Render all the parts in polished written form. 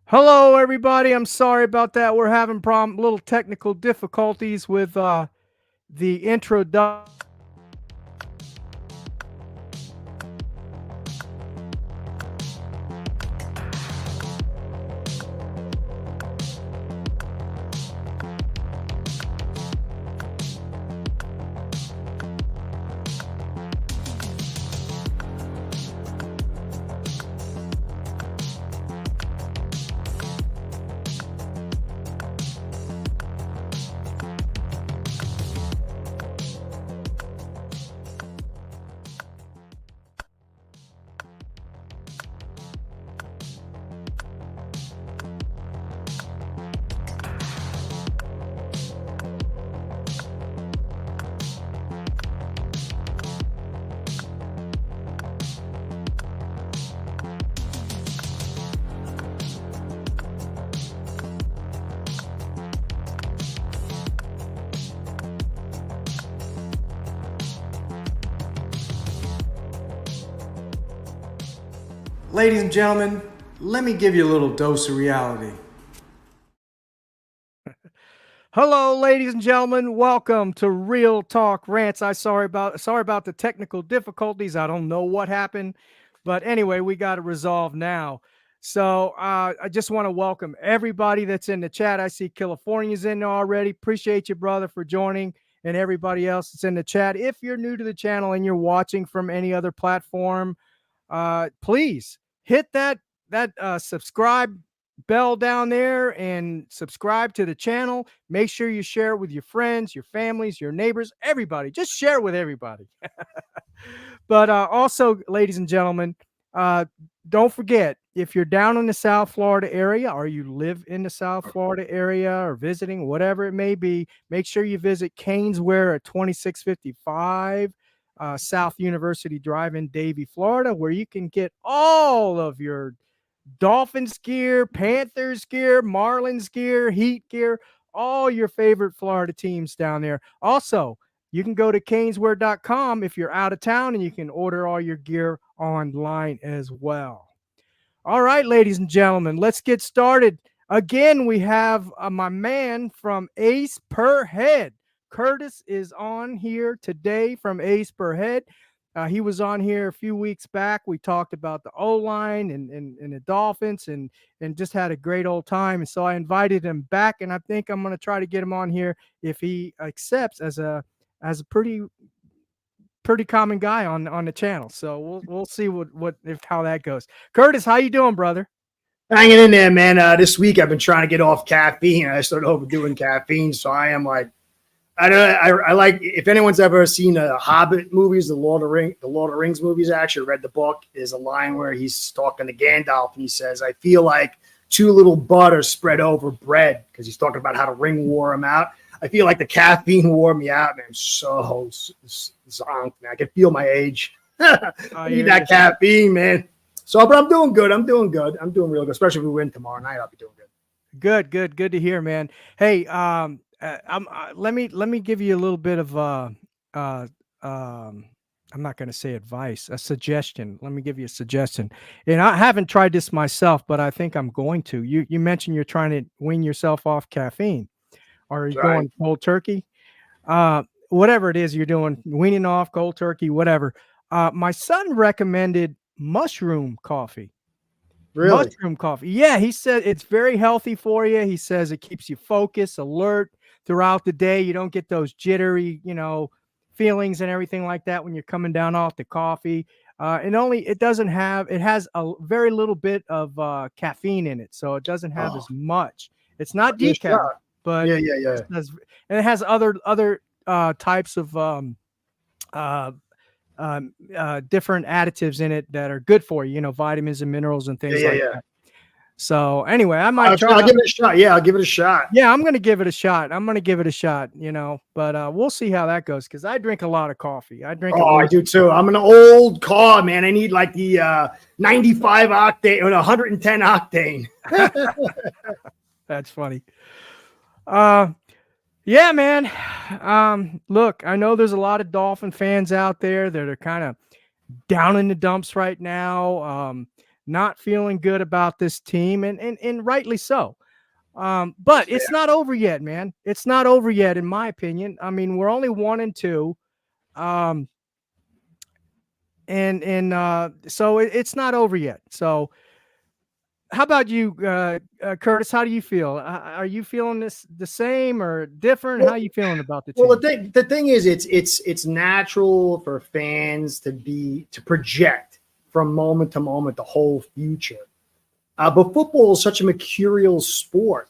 Hello, everybody. I'm sorry about that. We're having little technical difficulties with the introduction. Ladies and gentlemen, let me give you a little dose of reality. Hello, ladies and gentlemen. Welcome to Real Talk Rants. Sorry about the technical difficulties. I don't know what happened, but anyway, we got it resolved now. So I just want to welcome everybody that's in the chat. I see California's in there already. Appreciate you, brother, for joining, and everybody else that's in the chat. If you're new to the channel and you're watching from any other platform, please hit that subscribe bell down there and subscribe to the channel. Make sure you share it with your friends, your families, your neighbors, everybody. Just share it with everybody. But also, ladies and gentlemen, uh, don't forget, if you're down in the South Florida area or you live in the South Florida area or visiting, whatever it may be, make sure you visit Canesware at 2655 South University Drive in Davie, Florida, where you can get all of your Dolphins gear, Panthers gear, Marlins gear, Heat gear, all your favorite Florida teams down there. Also, you can go to caneswear.com if you're out of town and you can order all your gear online as well. All right, ladies and gentlemen, let's get started. Again, we have my man from Ace Per Head. Curtis is on here today from Ace Per Head. He was on here a few weeks back. We talked about the O-line and the Dolphins and just had a great old time. And so I invited him back, and I think I'm going to try to get him on here if he accepts as a pretty common guy on the channel. So we'll see what if how that goes. Curtis, how you doing, brother? Hanging in there, man. This week I've been trying to get off caffeine. I started overdoing caffeine, so I am like, I like. If anyone's ever seen the Hobbit movies, the Lord of Rings movies, actually read the book. There's a line where he's talking to Gandalf and he says, "I feel like too little butter spread over bread," because he's talking about how the ring wore him out. I feel like the caffeine wore me out, man. So zonked, man. I can feel my age. I need that caffeine, man. So, but I'm doing good. I'm doing real good, especially if we win tomorrow night. I'll be doing good. Good to hear, man. Hey, let me give you a little bit of I'm not going to say advice, a suggestion. Let me give you a suggestion. And I haven't tried this myself, but I think I'm going to. You mentioned you're trying to wean yourself off caffeine. Are you going cold turkey? Whatever it is you're doing, weaning off, cold turkey, whatever. My son recommended mushroom coffee. Really? Mushroom coffee. Yeah, he said it's very healthy for you. He says it keeps you focused, alert throughout the day. You don't get those jittery, feelings and everything like that when you're coming down off the coffee. It has a very little bit of caffeine in it, so it doesn't have as much. It's not decaf, but yeah. And it has other types of different additives in it that are good for you, vitamins and minerals and things like that. So anyway, I might try. I'll give it a shot. Yeah, I'll give it a shot. Yeah, I'm going to give it a shot. But we'll see how that goes because I drink a lot of coffee. I do too. I'm an old car, man. I need like the 95 octane or 110 octane. That's funny. Yeah, man. Look, I know there's a lot of Dolphin fans out there that are kind of down in the dumps right now. not feeling good about this team, and rightly so. But it's not over yet, man. It's not over yet, in my opinion. I mean, we're only 1-2. Um, and so it's not over yet. So how about you, Curtis? How do you feel? Are you feeling this the same or different? How Well, are you feeling about the well, team? the thing is, it's natural for fans to project from moment to moment the whole future. But football is such a mercurial sport.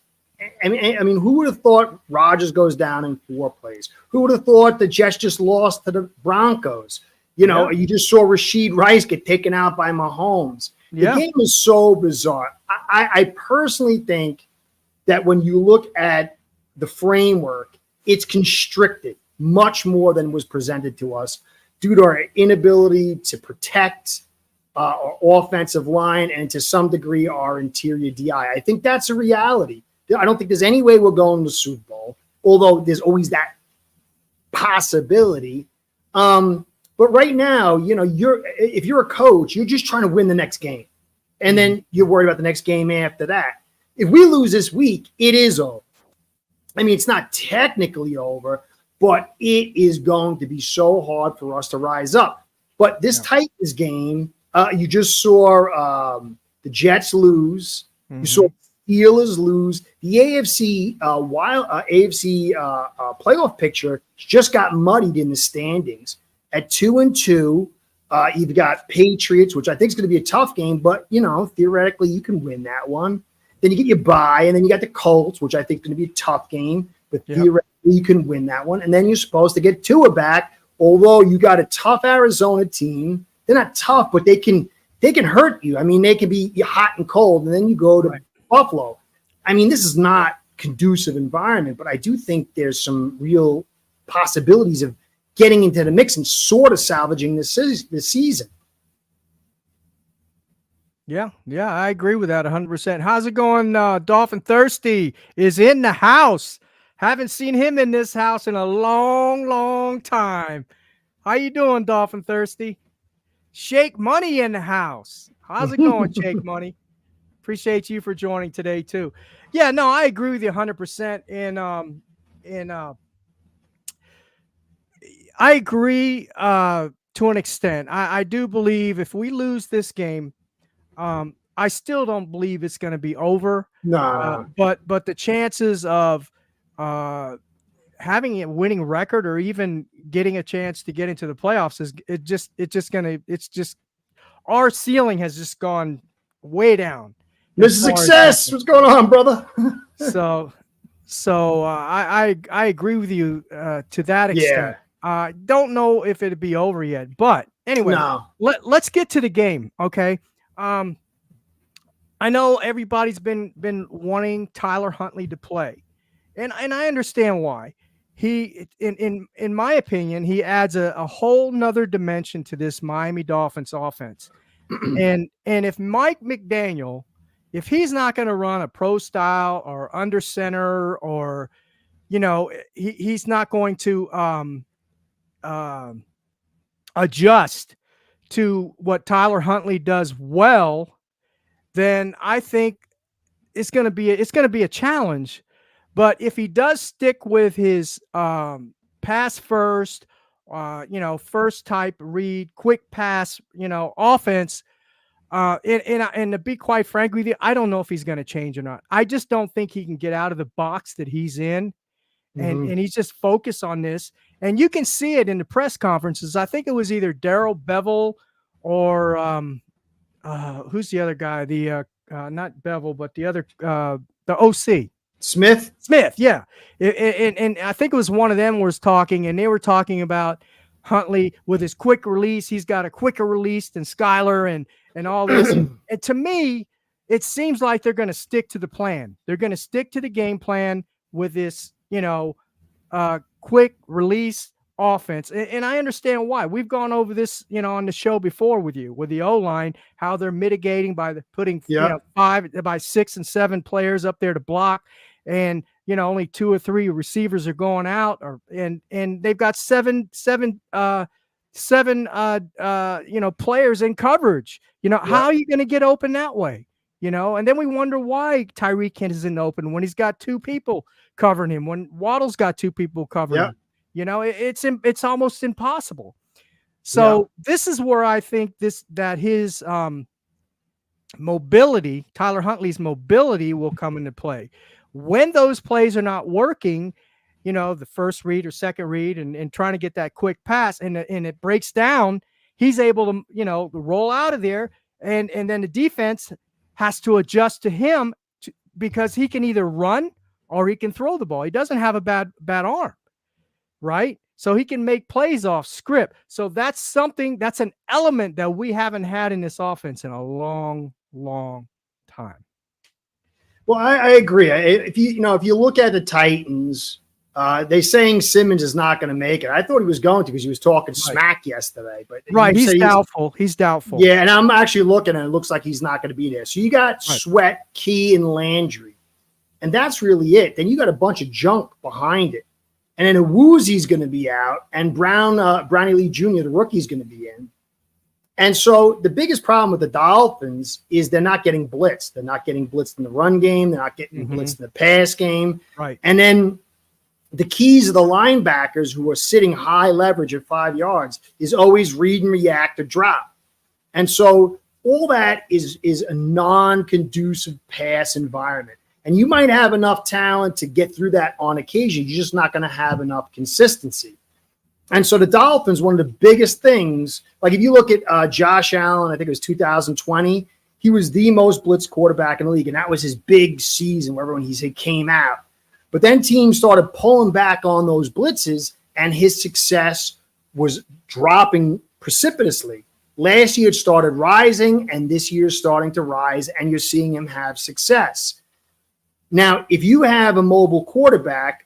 I mean, who would have thought Rodgers goes down in 4 plays? Who would have thought the Jets just lost to the Broncos? Yeah. You just saw Rashid Rice get taken out by Mahomes. The Yeah. game is so bizarre. I personally think that when you look at the framework, it's constricted much more than was presented to us due to our inability to protect our offensive line and to some degree our interior DI. I think that's a reality. I don't think there's any way we're going to the Super Bowl, although there's always that possibility. But right now, if you're a coach, you're just trying to win the next game. And then you're worried about the next game after that. If we lose this week, it is over. I mean, it's not technically over, but it is going to be so hard for us to rise up. But this Titans game, you just saw the Jets lose. You saw Steelers lose. The AFC playoff picture just got muddied in the standings. At 2-2, you've got Patriots, which I think is going to be a tough game, but theoretically you can win that one. Then you get your bye, and then you got the Colts, which I think is going to be a tough game, but theoretically you can win that one. And then you're supposed to get Tua back, although you got a tough Arizona team. They're not tough, but they can hurt you. I mean, they can be hot and cold, and then you go to Buffalo. I mean, this is not conducive environment, but I do think there's some real possibilities of getting into the mix and sort of salvaging this season. Yeah, I agree with that 100%. How's it going? Dolphin Thirsty is in the house. Haven't seen him in this house in a long, long time. How you doing, Dolphin Thirsty? Shake Money in the house. How's it going, Shake Money? Appreciate you for joining today too. Yeah, no, I agree with you 100%. I agree to an extent. I do believe if we lose this game, I still don't believe it's going to be over. Nah. But the chances of having a winning record or even getting a chance to get into the playoffs it's just our ceiling has just gone way down. Mr. Success, what's going on, brother? So I agree with you to that extent. Don't know if it'd be over yet, but anyway, let's get to the game, okay? I know everybody's been wanting Tyler Huntley to play, and I understand why. He, in my opinion, he adds a whole nother dimension to this Miami Dolphins offense. and if Mike McDaniel, if he's not going to run a pro style or under center, or he's not going to adjust to what Tyler Huntley does well, then I think it's going to be a challenge. But if he does stick with his pass first, first type read, quick pass, offense, and to be quite frank with you, I don't know if he's going to change or not. I just don't think he can get out of the box that he's in, and he's just focused on this. And you can see it in the press conferences. I think it was either Darrell Bevel or who's the other guy? The not Bevel, but the other the OC. Smith, yeah. And I think it was one of them was talking, and they were talking about Huntley with his quick release. He's got a quicker release than Skyler and all this. And to me, it seems like they're going to stick to the plan. They're going to stick to the game plan with this, quick release offense. And I understand why. We've gone over this, on the show before with you, with the O-line, how they're mitigating by putting 6 and 7 players up there to block. And, only 2 or 3 receivers are going out, and they've got seven players in coverage. Yeah. How are you going to get open that way? And then we wonder why Tyreek isn't open when he's got two people covering him, when Waddle's got two people covering Yeah. him. It's almost impossible. Yeah. So this is where I think that his mobility, Tyler Huntley's mobility, will come into play. When those plays are not working, the first read or second read, and trying to get that quick pass, and it breaks down, he's able to roll out of there, and then the defense has to adjust to him because he can either run or he can throw the ball. He doesn't have a bad arm, right? So he can make plays off script. So that's an element that we haven't had in this offense in a long time. Well, I agree. If you look at the Titans, they're saying Simmons is not going to make it. I thought he was going to because he was talking smack yesterday. But he's doubtful. He's doubtful. Yeah, and I'm actually looking, and it looks like he's not going to be there. So you got Sweat, Key, and Landry, and that's really it. Then you got a bunch of junk behind it, and then Awuzi's going to be out, and Brownie Lee Jr., the rookie's going to be in. And so the biggest problem with the Dolphins is they're not getting blitzed. They're not getting blitzed in the run game. They're not getting blitzed in the pass game. Right. And then the keys of the linebackers who are sitting high leverage at 5 yards is always read and react or drop. And so all that is a non-conducive pass environment. And you might have enough talent to get through that on occasion. You're just not going to have enough consistency. And so the Dolphins, one of the biggest things, like if you look at Josh Allen, I think it was 2020, he was the most blitzed quarterback in the league. And that was his big season where everyone he came out. But then teams started pulling back on those blitzes, and his success was dropping precipitously. Last year it started rising, and this year is starting to rise, and you're seeing him have success. Now, if you have a mobile quarterback,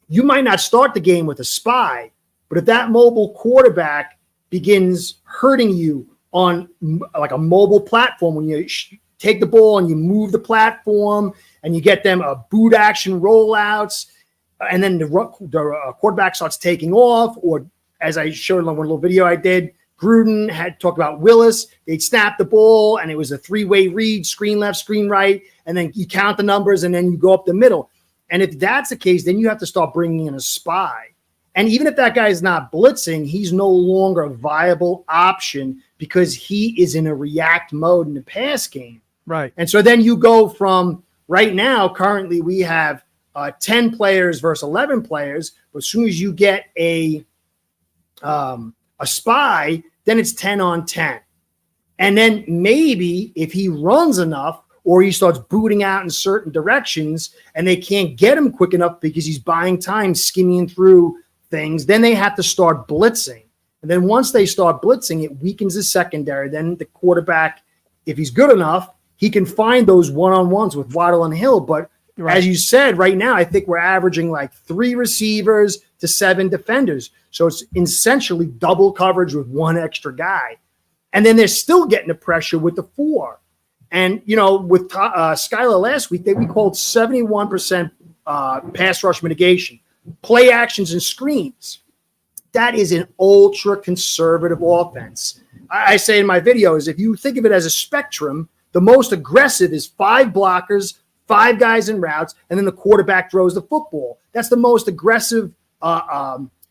you might not start the game with a spy, but if that mobile quarterback begins hurting you on like a mobile platform, when you take the ball and you move the platform and you get them boot action rollouts, and then the quarterback starts taking off, or as I showed in one little video I did, Gruden had talked about Willis. They'd snap the ball, and it was a three-way read, screen left, screen right, and then you count the numbers, and then you go up the middle. And if that's the case, then you have to start bringing in a spy. And even if that guy is not blitzing, he's no longer a viable option because he is in a react mode in the pass game. Right. And so then you go from right now, currently we have 10 players versus 11 players. But as soon as you get a spy, then it's 10 on 10. And then maybe if he runs enough, or he starts booting out in certain directions and they can't get him quick enough because he's buying time skimming through things, then they have to start blitzing. And then once they start blitzing, it weakens the secondary. Then the quarterback, if he's good enough, he can find those one-on-ones with Waddle and Hill. But as you said, right now, I think we're averaging like 3 receivers to 7 defenders. So it's essentially double coverage with one extra guy. And then they're still getting the pressure with the 4. And, with Skylar last week, we called 71% pass rush mitigation, play actions and screens. That is an ultra conservative offense. I say in my videos, if you think of it as a spectrum, the most aggressive is 5 blockers, 5 guys in routes, and then the quarterback throws the football. That's the most aggressive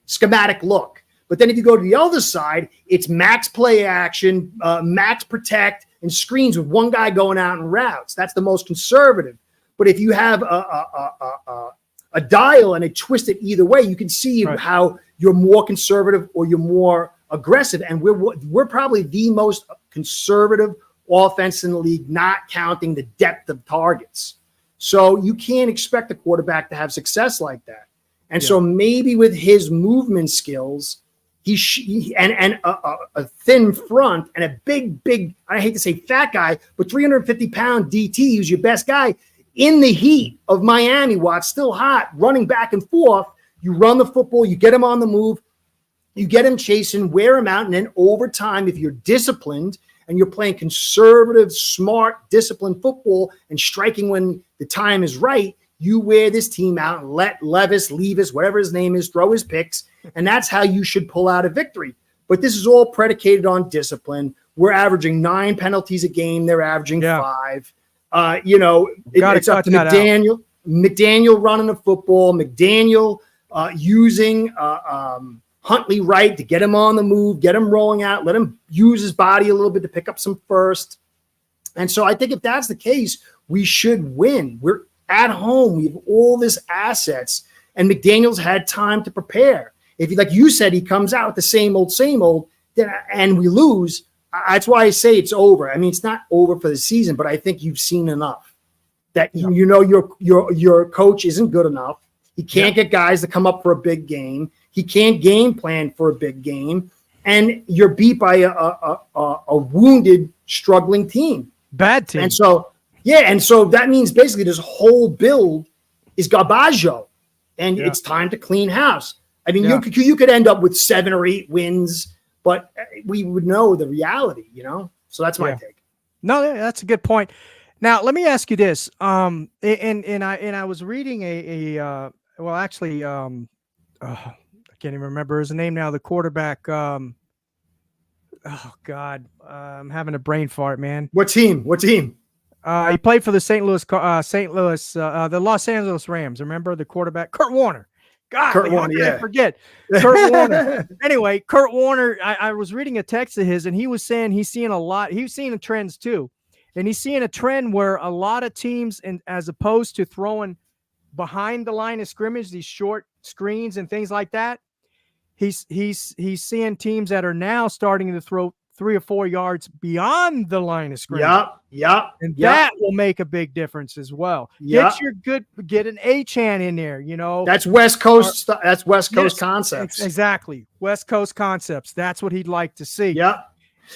schematic look. But then if you go to the other side, it's max play action, max protect, and screens with one guy going out in routes. That's the most conservative. But if you have a dial and it twist it either way, you can see how you're more conservative or you're more aggressive. And we're probably the most conservative offense in the league, not counting the depth of targets. So you can't expect a quarterback to have success like that. And so maybe with his movement skills, and a thin front and a big, I hate to say fat guy, but 350-pound DT, who's your best guy, in the heat of Miami while it's still hot, running back and forth, you run the football, you get him on the move, you get him chasing, wear him out, and then over time, if you're disciplined and you're playing conservative, smart, disciplined football and striking when the time is right, you wear this team out and let Levis, whatever his name is, throw his picks, and that's how you should pull out a victory. but this is all predicated on discipline. We're averaging 9 penalties a game. They're averaging 5. It's up to McDaniel running the football, McDaniel using Huntley right to get him on the move, get him rolling out, let him use his body a little bit to pick up some first. And so I think if that's the case, we should win. We're at home. We have all this assets, and McDaniel's had time to prepare. If, like you said, he comes out with the same old, then and we lose, that's why I say it's over. I mean, it's not over for the season, but I think you've seen enough that your coach isn't good enough. He can't get guys to come up for a big game. He can't game plan for a big game, and you're beat by a wounded, struggling team. Bad team. And so that means basically this whole build is garbaggio, and it's time to clean house. I mean, you could end up with 7 or 8 wins, but we would know the reality, So that's my take. No, that's a good point. Now, let me ask you this. And I was reading I can't even remember his name now. The quarterback. Oh God, I'm having a brain fart, man. What team? He played for the the Los Angeles Rams. Remember the quarterback, Kurt Warner. God, Kurt Warner, I forget Kurt Warner. Anyway, Kurt Warner. I was reading a text of his, and he was saying he's seeing a lot. He's seeing the trends too, and he's seeing a trend where a lot of teams, and as opposed to throwing behind the line of scrimmage, these short screens and things like that, he's seeing teams that are now starting to throw 3 or 4 yards beyond the line of scrimmage. And that will make a big difference as well. Get an A-Chan in there, That's West Coast. That's West Coast concepts. Exactly. West Coast concepts. That's what he'd like to see. Yeah.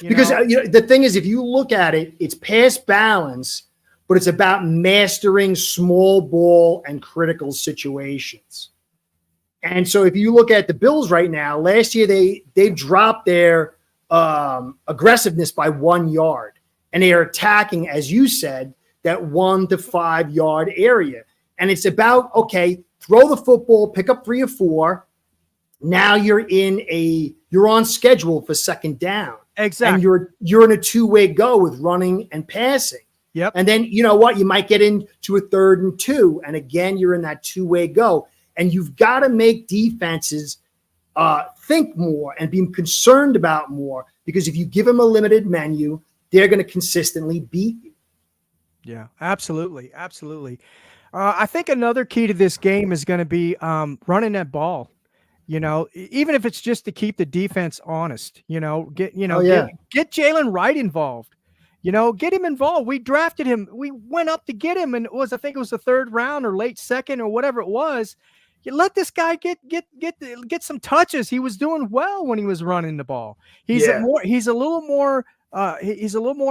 Because the thing is, if you look at it, it's pass balance, but it's about mastering small ball and critical situations. And so if you look at the Bills right now, last year they dropped their aggressiveness by 1 yard, and they are attacking, as you said, that 1 to 5 yard area. And it's about, okay, throw the football, pick up 3 or 4. Now you're on schedule for second down. Exactly. And you're in a two-way go with running and passing. Yep. And then you know what? You might get into a 3rd and 2. And again, you're in that two-way go. And you've got to make defenses think more and be concerned about more, because if you give them a limited menu, they're going to consistently beat you. Yeah, absolutely. Absolutely. I think another key to this game is going to be running that ball. Even if it's just to keep the defense honest, get Jalen Wright involved, get him involved. We drafted him. We went up to get him, and I think it was the 3rd round or late 2nd or whatever it was. You let this guy get some touches. He was doing well when he was running the ball. He's a little more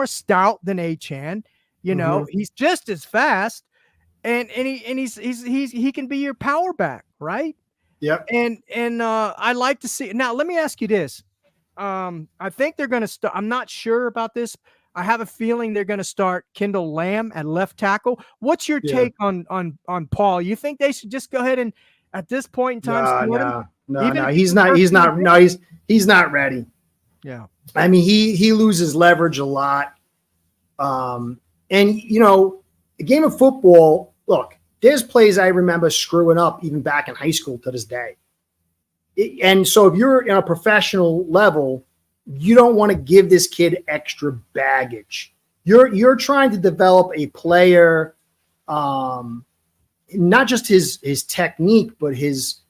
stout than A-Chan. He's just as fast, and he can be your power back, right? Yep. And I like to see. Now, let me ask you this. I think they're going to start. I'm not sure about this. I have a feeling they're going to start Kendall Lamb at left tackle. What's your take on Paul? You think they should just go ahead and, at this point in time, No, he's not ready. Yeah. I mean, he loses leverage a lot. And the game of football, look, there's plays I remember screwing up even back in high school to this day. And so if you're in a professional level, you don't want to give this kid extra baggage. You're trying to develop a player, not just his technique, but his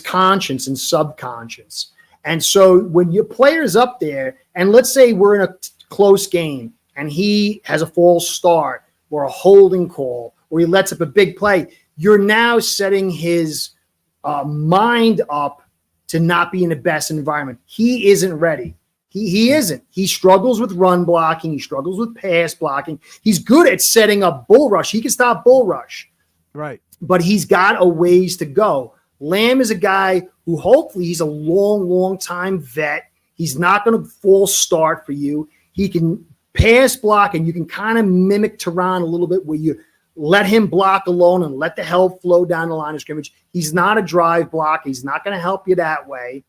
conscience and subconscious. And so when your player's up there, and let's say we're in a close game and he has a false start or a holding call, or he lets up a big play, you're now setting his mind up to not be in the best environment. He isn't ready. He isn't. He struggles with run blocking. He struggles with pass blocking. He's good at setting up bull rush. He can stop bull rush. Right. But he's got a ways to go. Lamb is a guy who hopefully he's a long time vet. He's not going to false start for you. He can pass block, and you can kind of mimic Tehran a little bit where you let him block alone and let the help flow down the line of scrimmage. He's not a drive block. He's not going to help you that way.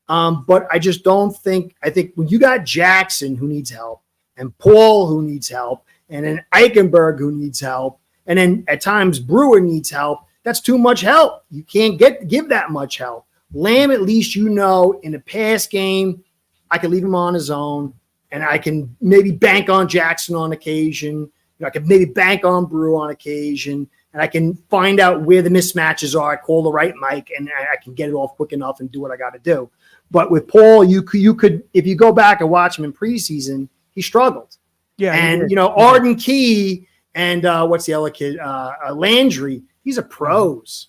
But I just don't think. I think when you got Jackson who needs help, and Paul who needs help, and then Eichenberg who needs help, and then at times Brewer needs help, that's too much help. You can't give that much help. Lamb, at least in the pass game, I can leave him on his own, and I can maybe bank on Jackson on occasion. I can maybe bank on Brewer on occasion, and I can find out where the mismatches are. I call the right mic, and I can get it off quick enough and do what I got to do. But with Paul, you could if you go back and watch him in preseason, he struggled. Yeah, and Arden Key and what's the other kid? Landry. These are pros.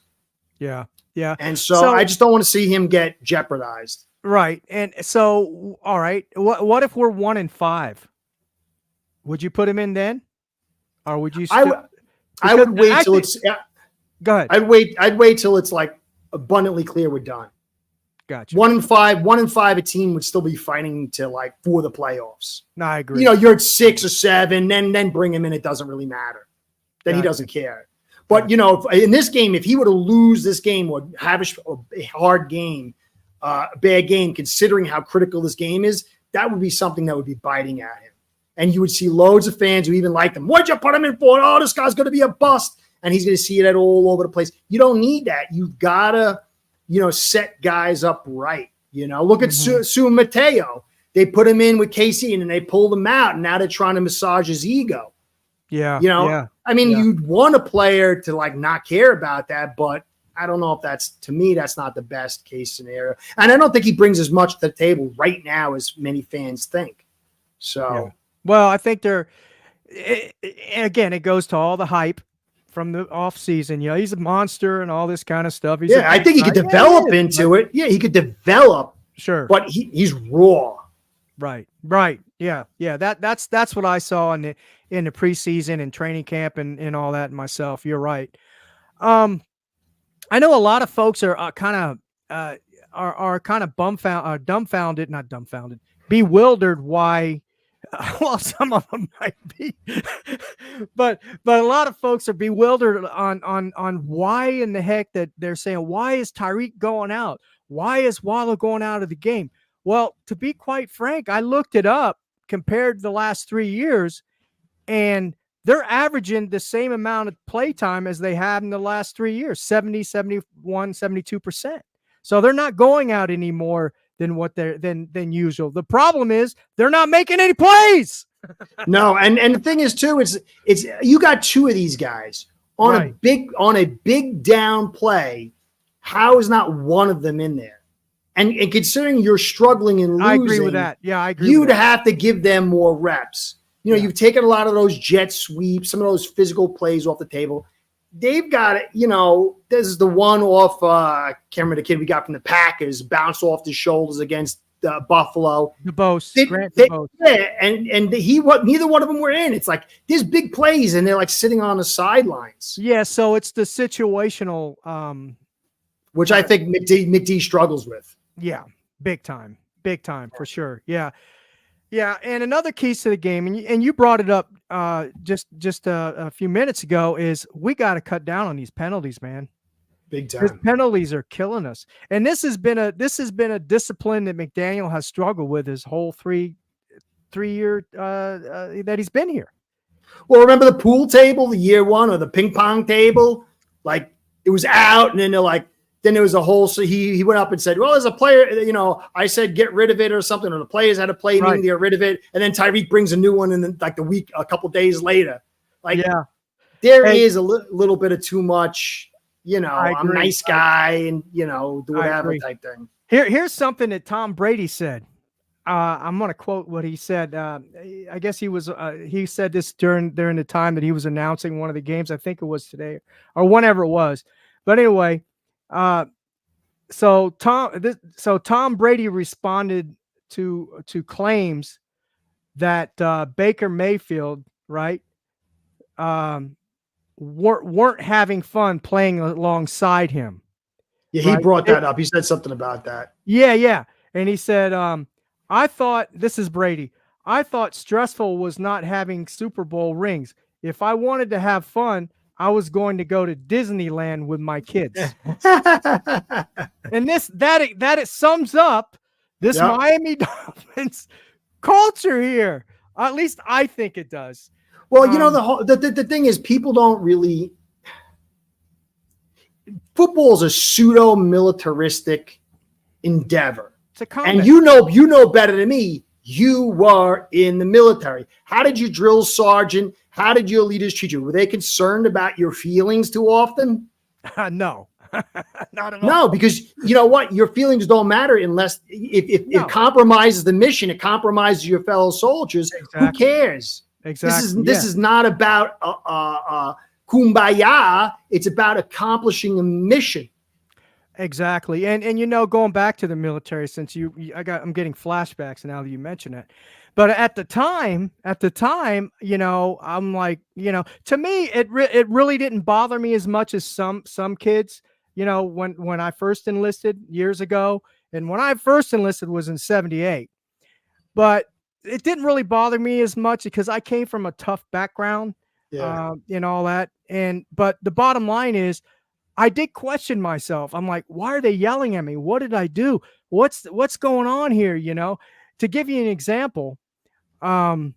Yeah, yeah. And so I just don't want to see him get jeopardized. Right. And so, all right. What if we're 1-5? Would you put him in then, or would you? I would wait till it's. Go ahead. I'd wait till it's like abundantly clear we're done. Gotcha. 1-5, a team would still be fighting to for the playoffs. No, I agree. You're at 6 or 7, then bring him in. It doesn't really matter. Then he doesn't care. But in this game, if he were to lose this game or have a hard game, a bad game, considering how critical this game is, that would be something that would be biting at him. And you would see loads of fans who even like him. What'd you put him in for? Oh, this guy's going to be a bust. And he's going to see it all over the place. You don't need that. You've got to, set guys up right. Look at Sue Mateo. They put him in with KC and then they pulled him out. And now they're trying to massage his ego. Yeah. You'd want a player to not care about that, but I don't know if that's not the best case scenario. And I don't think he brings as much to the table right now as many fans think. So, well, I think again, it goes to all the hype from the off season. He's a monster and all this kind of stuff. I think he could develop into it. Yeah, he could develop. Sure. But he's raw. Right. Yeah. That's what I saw in the preseason and training camp and all that myself. You're right. I know a lot of folks are kind of dumbfounded, not dumbfounded, bewildered why. Well, some of them might be, but a lot of folks are bewildered on why in the heck that they're saying, why is Tyreek going out? Why is Waller going out of the game? Well, to be quite frank, I looked it up compared to the last 3 years, and they're averaging the same amount of play time as they have in the last 3 years, 70, 71, 72%. So they're not going out any more than what than usual. The problem is they're not making any plays. No, and the thing is too, it's you got two of these guys on a big down play. How is not one of them in there? And considering you're struggling and losing, I agree with that. Yeah, I agree. You'd have to give them more reps. You've taken a lot of those jet sweeps, some of those physical plays off the table. They've got it. This is the one off. Can't remember the kid we got from the Packers, bounced off the shoulders against Buffalo. DeBose. Yeah, and neither one of them were in. It's like there's big plays, and they're sitting on the sidelines. Yeah, so it's the situational, which I think McD struggles with. Yeah, big time for sure. Yeah. And another keys to the game, and you brought it up just a few minutes ago, is we got to cut down on these penalties, man. Big time. These penalties are killing us, and this has been a discipline that McDaniel has struggled with his whole three year that he's been here. Well, remember the pool table, the year one, or the ping pong table? It was out, and then they're like. Then there was a whole, so he went up and said, well, as a player, I said, get rid of it or something, or the players had to play, meaning get rid of it. And then Tyreek brings a new one in a couple days later. There is a little bit of too much, I'm a nice guy and, do whatever type thing. Here's something that Tom Brady said. I'm going to quote what he said. I guess he said this during the time that he was announcing one of the games. I think it was today or whenever it was. But anyway, so Tom Brady responded to claims that Baker Mayfield, right, weren't having fun playing alongside him. Yeah, he brought that up. He said something about that. Yeah. And he said, I thought, this is Brady, I thought stressful was not having Super Bowl rings. If I wanted to have fun, I was going to go to Disneyland with my kids. And that it sums up this Yeah. Miami Dolphins culture here. At least I think it does. Well, the thing is, people don't really. Football is a pseudo militaristic endeavor, It's a combat. and you know better than me. You were in the military. How did you drill sergeant? How did your leaders treat you? Were they concerned about your feelings too often? No, not at all. No, because you know what? Your feelings don't matter unless if it compromises the mission, it compromises your fellow soldiers. Exactly. Who cares? Exactly. This is not about kumbaya. It's about accomplishing a mission. Exactly. And going back to the military, since I'm getting flashbacks now that you mention it. But at the time, I'm like, to me, it really didn't bother me as much as some kids, when I first enlisted years ago. And when I first enlisted was in 78. But it didn't really bother me as much because I came from a tough background, and all that. But the bottom line is, I did question myself. I'm like, why are they yelling at me? What did I do? What's going on here? To give you an example, at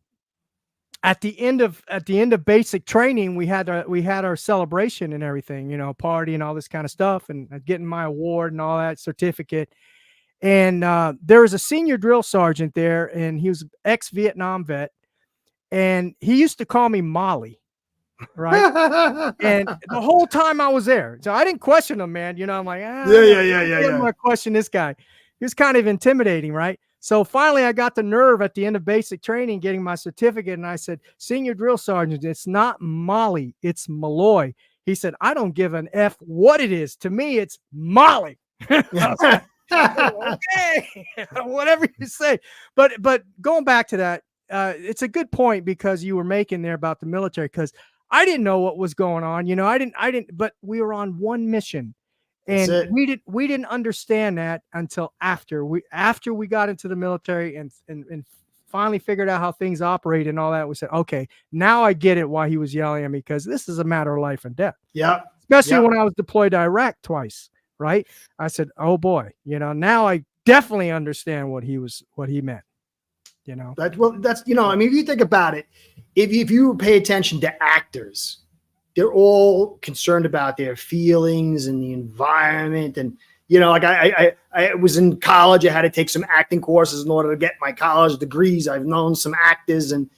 the end of basic training, we had our celebration and everything, party and all this kind of stuff, and getting my award and all that certificate. And there was a senior drill sergeant there, and he was ex-Vietnam vet, and he used to call me Molly. Right. And the whole time I was there, so I didn't question him, man. I'm like, I'm gonna question this guy. He was kind of intimidating, right? So finally, I got the nerve at the end of basic training, getting my certificate, and I said, "Senior drill sergeant, it's not Molly, it's Malloy." He said, "I don't give an F what it is. To me, it's Molly." Okay, whatever you say. But going back to that, it's a good point because you were making there about the military, because I didn't know what was going on. I didn't, but we were on one mission, and we didn't understand that until after we got into the military and finally figured out how things operate and all that. We said, okay, now I get it why he was yelling at me, because this is a matter of life and death. Yeah. Especially when I was deployed to Iraq twice. Right. I said, oh boy, now I definitely understand what he meant. That's if you think about it, if you pay attention to actors, they're all concerned about their feelings and the environment. And, like I was in college, I had to take some acting courses in order to get my college degrees. I've known some actors, and,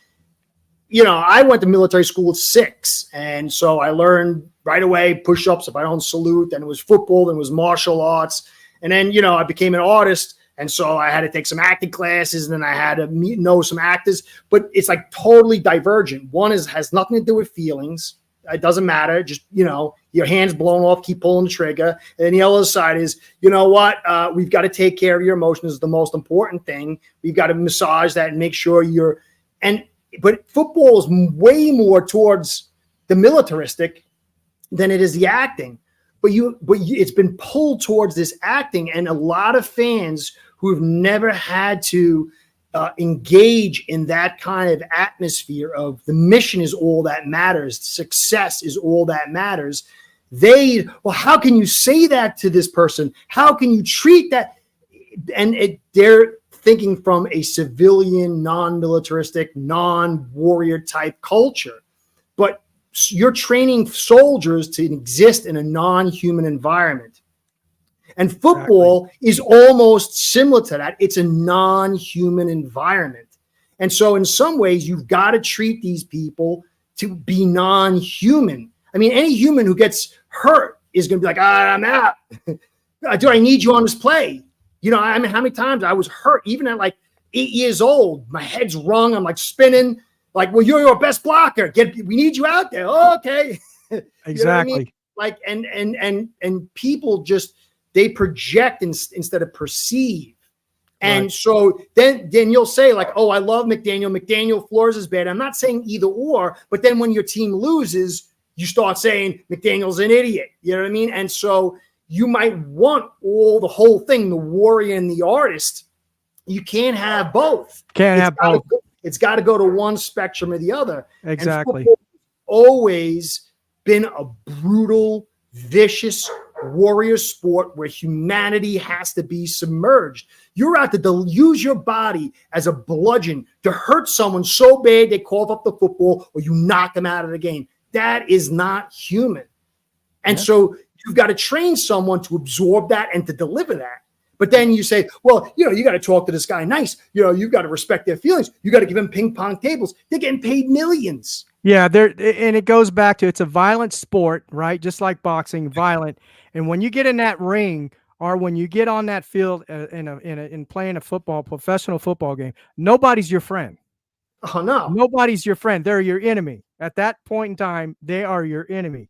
I went to military school at 6. And so I learned right away push-ups if I don't salute. Then it was football, then it was martial arts. And then, I became an artist. And so I had to take some acting classes, and then I had to know some actors. But it's like totally divergent. One has nothing to do with feelings. It doesn't matter. Just, your hand's blown off, keep pulling the trigger. And then the other side is, we've got to take care of your emotions. Is the most important thing. We've got to massage that and make sure but football is way more towards the militaristic than it is the acting. But it's been pulled towards this acting, and a lot of fans who have never had to engage in that kind of atmosphere of the mission is all that matters, success is all that matters. How can you say that to this person? How can you treat that? And they're thinking from a civilian, non-militaristic, non-warrior type culture. But you're training soldiers to exist in a non-human environment. And football is almost similar to that. It's a non-human environment. And so in some ways, you've got to treat these people to be non-human. I mean, any human who gets hurt is going to be like, I'm out. Do I need you on this play? How many times I was hurt, even at like 8 years old, my head's wrung. I'm like spinning. Like, well, you're your best blocker. We need you out there. Oh, okay. Exactly. I mean? Like, and people just, they project instead of perceive. And so then you'll say like, oh, I love McDaniel. McDaniel floors is bad. I'm not saying either or, but then when your team loses, you start saying McDaniel's an idiot. You know what I mean? And so you might want the whole thing, the warrior and the artist. You can't have both. It's got to go to one spectrum or the other. Exactly. And always been a brutal, vicious, warrior sport where humanity has to be submerged. You're out to use your body as a bludgeon to hurt someone so bad they cough up the football or you knock them out of the game. That is not human. And so you've got to train someone to absorb that and to deliver that. But then you say, well, you got to talk to this guy nice. You've got to respect their feelings. You got to give them ping pong tables. They're getting paid millions. Yeah, and it goes back to, it's a violent sport, right? Just like boxing, violent. And when you get in that ring, or when you get on that field in playing a professional football game, nobody's your friend. Oh no, nobody's your friend. They're your enemy. At that point in time, they are your enemy.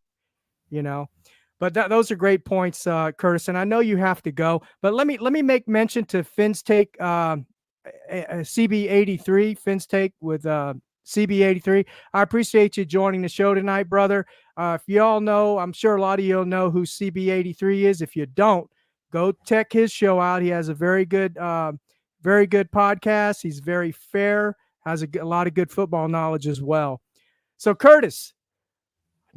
But those are great points, Curtis. And I know you have to go, but let me make mention to Finn's Take, CB83. Finn's Take with CB83. I appreciate you joining the show tonight, brother. If you all know, I'm sure a lot of you will know who CB83 is. If you don't, go check his show out. He has a very good podcast. He's very fair, has a lot of good football knowledge as well. So, Curtis,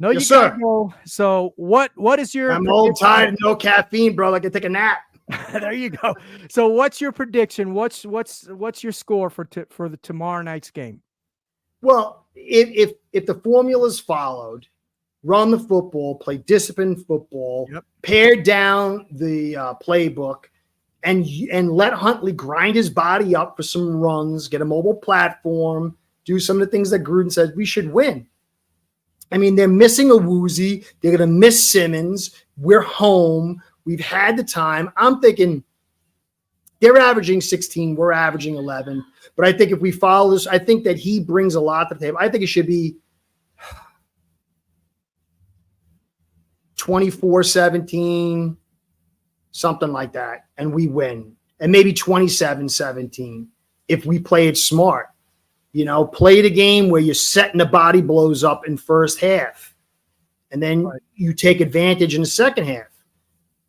no, yes, you gotta go. So what is your? I'm old, tired, no caffeine, bro. I can take a nap. There you go. So what's your prediction? What's your score for the tomorrow night's game? Well, if the formula's followed, run the football, play disciplined football, pare down the playbook, and let Huntley grind his body up for some runs, get a mobile platform, do some of the things that Gruden says, we should win. I mean, they're missing a Woozy. They're going to miss Simmons. We're home. We've had the time. I'm thinking they're averaging 16. We're averaging 11. But I think if we follow this, I think that he brings a lot to the table. I think it should be 24-17, something like that. And we win. And maybe 27-17 if we play it smart. Play the game where you're setting the body blows up in first half. And then you take advantage in the second half.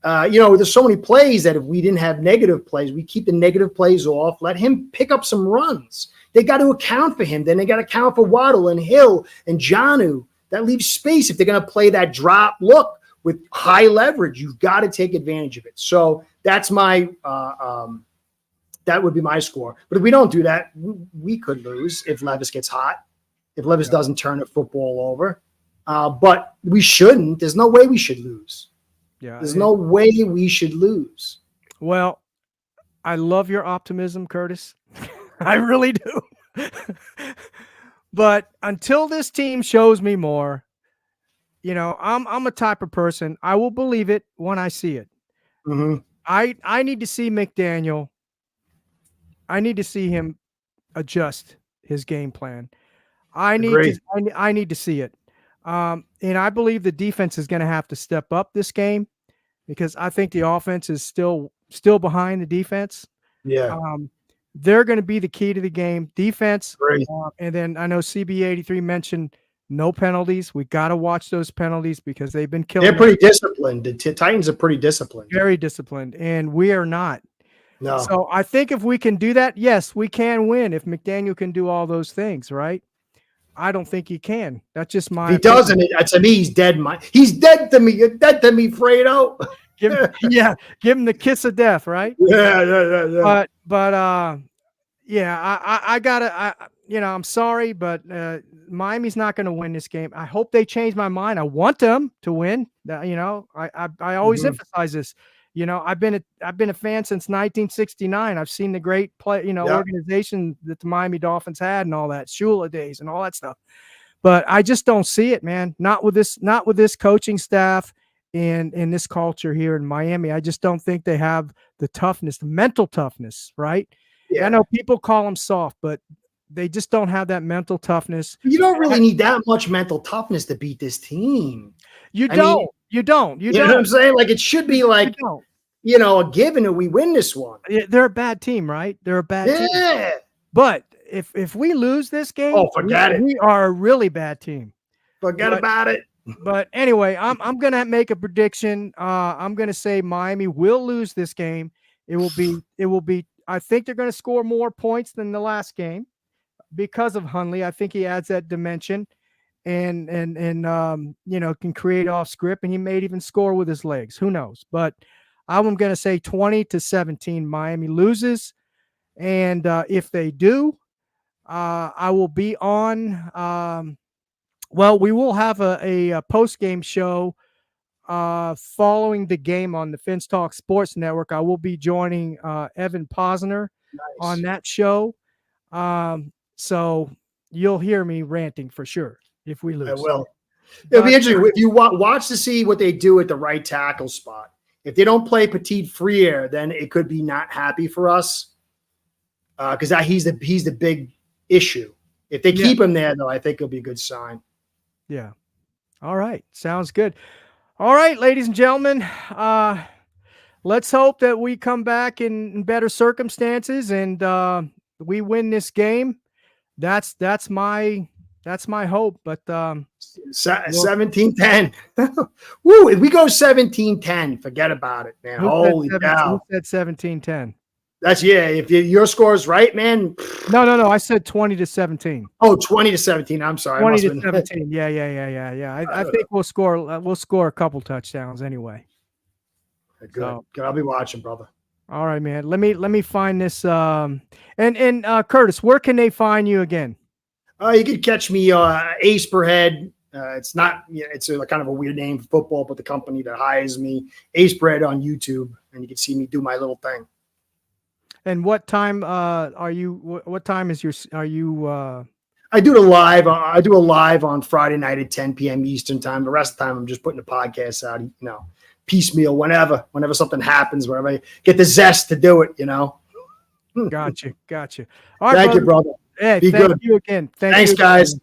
There's so many plays that if we didn't have negative plays, we keep the negative plays off, let him pick up some runs. They got to account for him. Then they got to account for Waddle and Hill and Jonnu. That leaves space. If they're going to play that drop look with high leverage, you've got to take advantage of it. So that's my that would be my score. But if we don't do that, we could lose if Levis gets hot, if Levis doesn't turn the football over. But we shouldn't. There's no way we should lose. There's no way we should lose. Well, I love your optimism, Curtis. I really do. But until this team shows me more, I'm a type of person, I will believe it when I see it. Mm-hmm. I need to see McDaniel. I need to see him adjust his game plan. I need to see it. And I believe the defense is going to have to step up this game because I think the offense is still behind the defense. Yeah. They're going to be the key to the game. Defense. And then I know CB83 mentioned no penalties. We got to watch those penalties because they've been killing. They're pretty disciplined. The Titans are pretty disciplined. Very disciplined. And we are not. No. So I think if we can do that, yes, we can win. If McDaniel can do all those things, right? I don't think he can. That's just my. If he doesn't, to me, he's dead. He's dead to me. You're dead to me, Fredo. Give him the kiss of death, right? Yeah. But I gotta. I'm sorry, but Miami's not going to win this game. I hope they change my mind. I want them to win. I always emphasize this. I've been a fan since 1969. I've seen the great organization that the Miami Dolphins had and all that, Shula days and all that stuff. But I just don't see it, man. Not with this coaching staff and this culture here in Miami. I just don't think they have the toughness, the mental toughness, right? Yeah. I know people call them soft, but they just don't have that mental toughness. You don't really need that much mental toughness to beat this team. You don't. You know what I'm saying? Like, it should be like, a given that we win this one. They're a bad team, right? They're a bad team. Yeah. But if we lose this game, forget it. We are a really bad team. Forget about it. But anyway, I'm gonna make a prediction. I'm gonna say Miami will lose this game. It will be. I think they're gonna score more points than the last game because of Hundley. I think he adds that dimension. and can create off script, and he may even score with his legs. Who knows? But I'm going to say 20-17 Miami loses. And if they do, I will be on. We will have a post-game show following the game on the Finns Talk Sports Network. I will be joining Evan Posner on that show. So you'll hear me ranting for sure if we lose. I will. It'll be interesting if you watch to see what they do at the right tackle spot. If they don't play Petit Friere, then it could be not happy for us because he's the big issue. If they keep him there, though, I think it'll be a good sign. Yeah. All right. Sounds good. All right, ladies and gentlemen, let's hope that we come back in better circumstances and we win this game. That's my hope. But 17-10. Woo! If we go 17-10, forget about it, man. Holy cow! Who said 17-10? That's If your score is right, man. No. I said 20-17. Oh, 20-17. I'm sorry. 20-17. Yeah. I think we'll score a couple touchdowns anyway. Good. So, good. I'll be watching, brother. All right, man. Let me find this. And Curtis, where can they find you again? You can catch me Ace per Head. It's not. It's a kind of a weird name for football, but the company that hires me, Ace per Head on YouTube, and you can see me do my little thing. And what time are you? What time is your? Are you? I do a live on Friday night at 10 p.m. Eastern time. The rest of the time, I'm just putting the podcast out. Piecemeal whenever something happens, whenever I get the zest to do it. Gotcha. All right, thank you, brother. Hey, thank you again. Thanks, guys.